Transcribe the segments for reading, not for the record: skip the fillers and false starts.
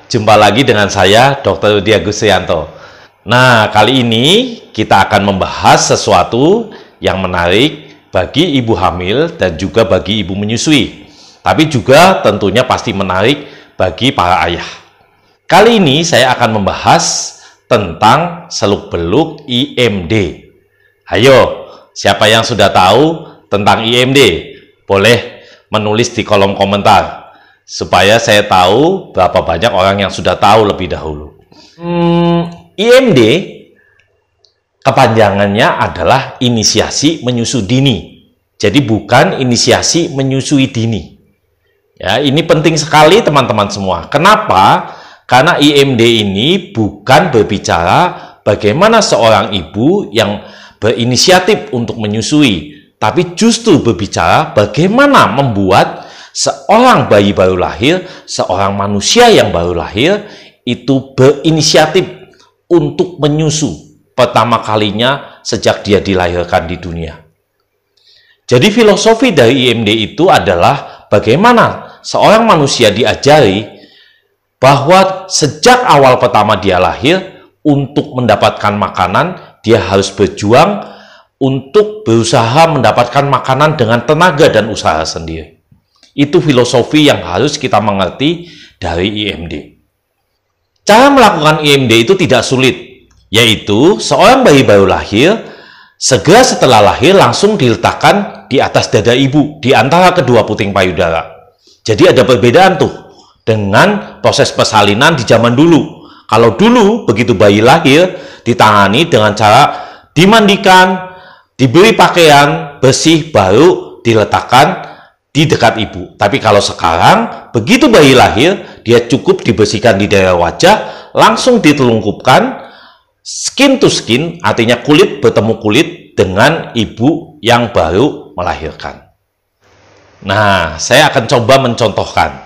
Jumpa lagi dengan saya, Dr. Rudi Agustianto. Nah, kali ini kita akan membahas sesuatu yang menarik bagi ibu hamil dan juga bagi ibu menyusui. Tapi juga tentunya pasti menarik bagi para ayah. Kali ini saya akan membahas tentang seluk-beluk IMD. Ayo, siapa yang sudah tahu tentang IMD? Boleh menulis di kolom komentar supaya saya tahu berapa banyak orang yang sudah tahu lebih dahulu. IMD kepanjangannya adalah inisiasi menyusui dini. Jadi bukan inisiasi menyusui dini. Ya, ini penting sekali teman-teman semua. Kenapa? Karena IMD ini bukan berbicara bagaimana seorang ibu yang berinisiatif untuk menyusui, tapi justru berbicara bagaimana membuat seorang bayi baru lahir, seorang manusia yang baru lahir, itu berinisiatif untuk menyusu pertama kalinya sejak dia dilahirkan di dunia. Jadi filosofi dari IMD itu adalah bagaimana seorang manusia diajari bahwa sejak awal pertama dia lahir, untuk mendapatkan makanan, dia harus berjuang untuk berusaha mendapatkan makanan dengan tenaga dan usaha sendiri. Itu filosofi yang harus kita mengerti dari IMD. Cara melakukan IMD itu tidak sulit, yaitu seorang bayi baru lahir, segera setelah lahir langsung diletakkan di atas dada ibu, di antara kedua puting payudara. Jadi ada perbedaan tuh dengan proses persalinan di zaman dulu. Kalau dulu begitu bayi lahir, ditangani dengan cara dimandikan, diberi pakaian bersih, baru diletakkan di dekat ibu. Tapi kalau sekarang, begitu bayi lahir, dia cukup dibersihkan di daerah wajah, langsung ditelungkupkan, skin to skin, artinya kulit bertemu kulit dengan ibu yang baru melahirkan. Nah, saya akan coba mencontohkan.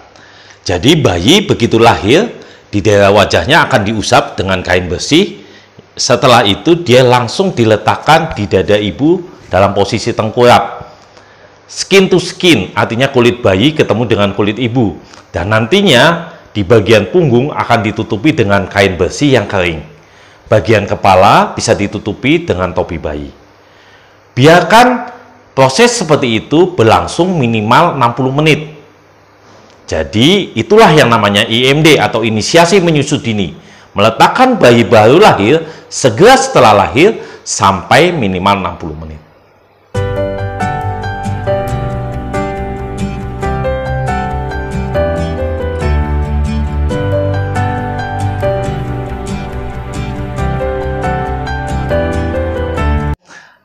Jadi bayi begitu lahir, di daerah wajahnya akan diusap dengan kain bersih. Setelah itu dia langsung diletakkan di dada ibu dalam posisi tengkurap. Skin to skin, artinya kulit bayi ketemu dengan kulit ibu. Dan nantinya di bagian punggung akan ditutupi dengan kain bersih yang kering. Bagian kepala bisa ditutupi dengan topi bayi. Biarkan proses seperti itu berlangsung minimal 60 menit. Jadi itulah yang namanya IMD atau inisiasi menyusui dini. Meletakkan bayi baru lahir segera setelah lahir sampai minimal 60 menit.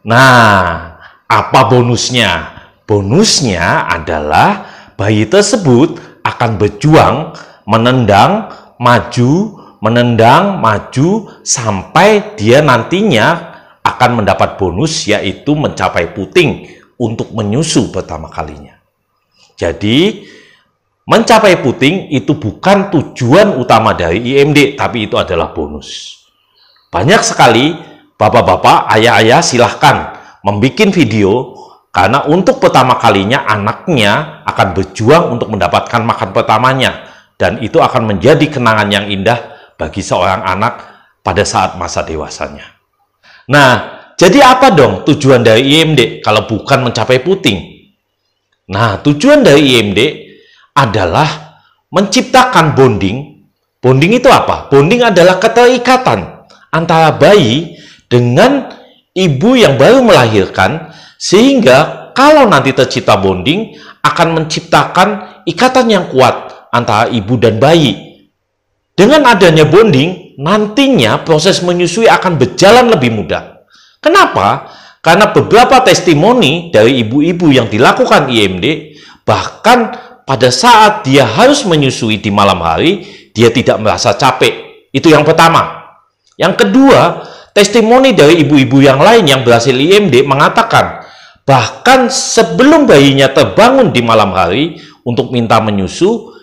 Nah, apa bonusnya? Bonusnya adalah bayi tersebut akan berjuang menendang, maju, sampai dia nantinya akan mendapat bonus, yaitu mencapai puting untuk menyusu pertama kalinya. Jadi, mencapai puting itu bukan tujuan utama dari IMD, tapi itu adalah bonus. Banyak sekali bapak-bapak, ayah-ayah silahkan membuat video karena untuk pertama kalinya anaknya akan berjuang untuk mendapatkan makan pertamanya, dan itu akan menjadi kenangan yang indah bagi seorang anak pada saat masa dewasanya. Nah, jadi apa dong tujuan dari IMD kalau bukan mencapai puting? Nah, tujuan dari IMD adalah menciptakan bonding. Bonding itu apa? Bonding adalah keterikatan antara bayi dengan ibu yang baru melahirkan, sehingga kalau nanti tercipta bonding akan menciptakan ikatan yang kuat antara ibu dan bayi. Dengan adanya bonding, nantinya proses menyusui akan berjalan lebih mudah. Kenapa? Karena beberapa testimoni dari ibu-ibu yang dilakukan IMD, bahkan pada saat dia harus menyusui di malam hari, dia tidak merasa capek. Itu yang pertama. Yang kedua, testimoni dari ibu-ibu yang lain yang berhasil IMD mengatakan, bahkan sebelum bayinya terbangun di malam hari untuk minta menyusu,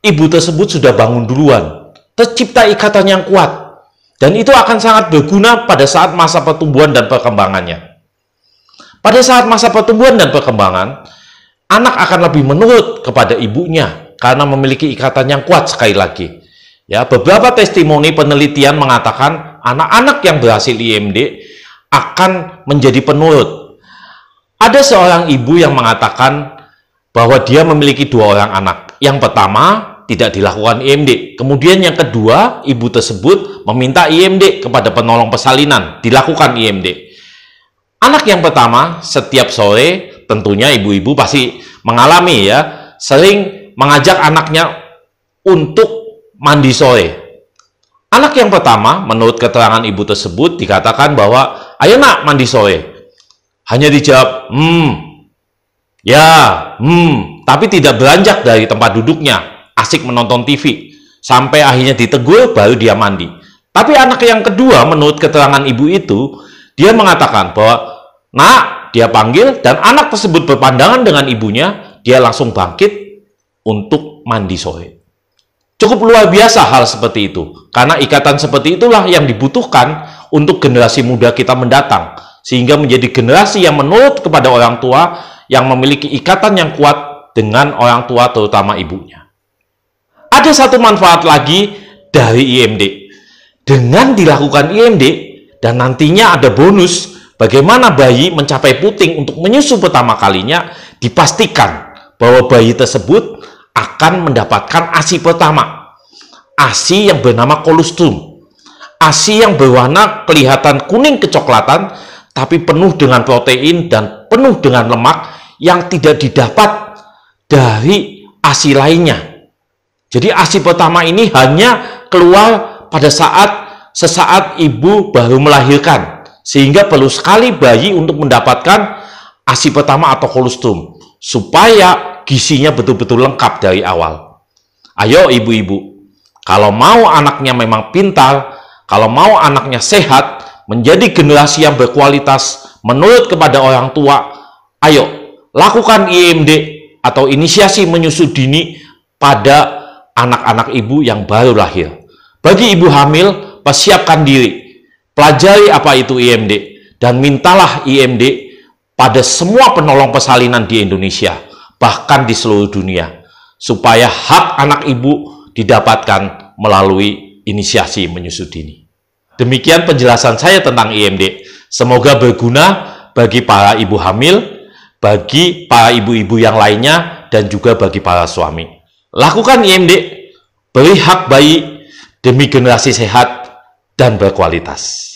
ibu tersebut sudah bangun duluan. Tercipta ikatan yang kuat. Dan itu akan sangat berguna pada saat masa pertumbuhan dan perkembangannya. Pada saat masa pertumbuhan dan perkembangan, anak akan lebih menurut kepada ibunya karena memiliki ikatan yang kuat sekali lagi. Ya, beberapa testimoni penelitian mengatakan anak-anak yang berhasil IMD akan menjadi penurut. Ada seorang ibu yang mengatakan bahwa dia memiliki 2 orang anak. Yang pertama, tidak dilakukan IMD. Kemudian yang kedua, ibu tersebut meminta IMD kepada penolong persalinan, dilakukan IMD. Anak yang pertama, setiap sore tentunya ibu-ibu pasti mengalami ya, sering mengajak anaknya untuk mandi sore. Anak yang pertama, menurut keterangan ibu tersebut, dikatakan bahwa, ayo nak mandi sore. Hanya dijawab, tapi tidak beranjak dari tempat duduknya, asik menonton TV. Sampai akhirnya ditegur, baru dia mandi. Tapi anak yang kedua, menurut keterangan ibu itu, dia mengatakan bahwa, nak, dia panggil, dan anak tersebut berpandangan dengan ibunya, dia langsung bangkit untuk mandi sore. Cukup luar biasa hal seperti itu, karena ikatan seperti itulah yang dibutuhkan untuk generasi muda kita mendatang, sehingga menjadi generasi yang menurut kepada orang tua, yang memiliki ikatan yang kuat dengan orang tua, terutama ibunya. Ada satu manfaat lagi dari IMD. Dengan dilakukan IMD, dan nantinya ada bonus, bagaimana bayi mencapai puting untuk menyusu pertama kalinya, dipastikan bahwa bayi tersebut akan mendapatkan ASI pertama. ASI yang bernama kolostrum. ASI yang berwarna kelihatan kuning kecoklatan, tapi penuh dengan protein dan penuh dengan lemak yang tidak didapat dari ASI lainnya. Jadi ASI pertama ini hanya keluar pada sesaat ibu baru melahirkan, sehingga perlu sekali bayi untuk mendapatkan ASI pertama atau kolostrum, supaya gizinya betul-betul lengkap dari awal. Ayo ibu-ibu, kalau mau anaknya memang pintar, kalau mau anaknya sehat, menjadi generasi yang berkualitas menurut kepada orang tua, ayo lakukan IMD atau inisiasi menyusu dini pada anak-anak ibu yang baru lahir. Bagi ibu hamil, persiapkan diri, pelajari apa itu IMD, dan mintalah IMD pada semua penolong persalinan di Indonesia, bahkan di seluruh dunia, supaya hak anak ibu didapatkan melalui inisiasi menyusu dini. Demikian penjelasan saya tentang IMD. Semoga berguna bagi para ibu hamil, bagi para ibu-ibu yang lainnya, dan juga bagi para suami. Lakukan IMD, beri hak bayi demi generasi sehat dan berkualitas.